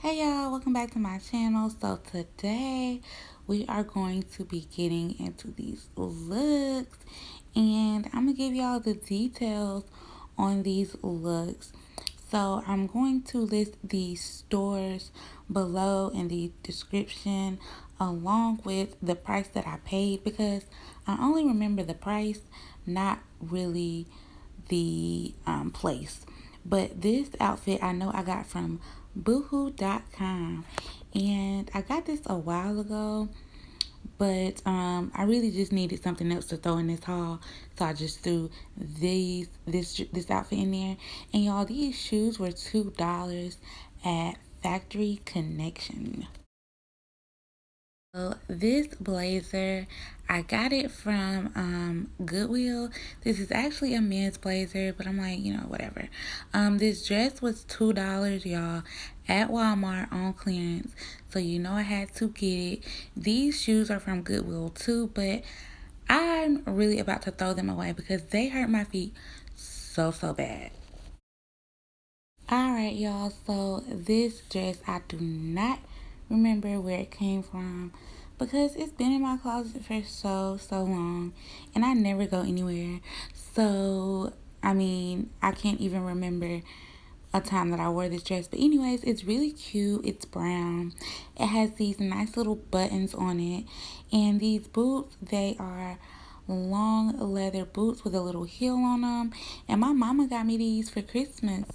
Hey y'all, welcome back to my channel. So today we are going to be getting into these looks and I'm gonna give y'all the details on these looks. So I'm going to list the stores below in the description along with the price that I paid because I only remember the price, not really the place. But this outfit I know I got from boohoo.com and I got this a while ago, but I really just needed something else to throw in this haul, so I just threw this outfit in there. And y'all, these shoes were $2 at Factory Connection. So this blazer, I got it from Goodwill. This is actually a men's blazer, but I'm like, whatever. This dress was $2, y'all, at Walmart on clearance. So I had to get it. These shoes are from Goodwill too, but I'm really about to throw them away because they hurt my feet so bad. Alright, y'all, so this dress, I do not remember where it came from because it's been in my closet for so long and I never go anywhere. So, I can't even remember a time that I wore this dress. But anyways, it's really cute. It's brown. It has these nice little buttons on it. And these boots, they are long leather boots with a little heel on them. And my mama got me these for Christmas.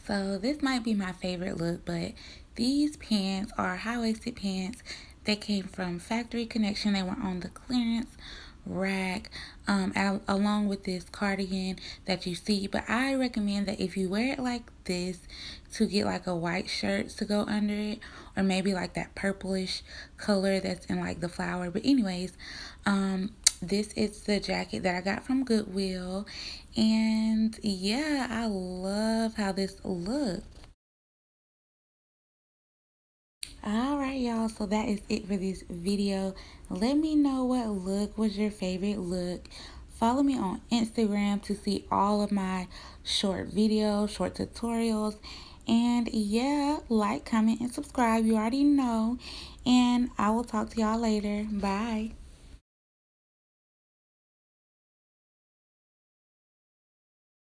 So this might be my favorite look, but these pants are high-waisted pants. They came from Factory Connection. They were on the clearance rack along with this cardigan that you see. But I recommend that if you wear it like this, to get like a white shirt to go under it, or maybe like that purplish color that's in like the flower. But anyways, this is the jacket that I got from Goodwill, and yeah, I love how this looks. Alright, y'all, so that is it for this video. Let me know what look was your favorite look. Follow me on Instagram to see all of my short videos, short tutorials. And yeah, like, comment, and subscribe. You already know. And I will talk to y'all later. Bye.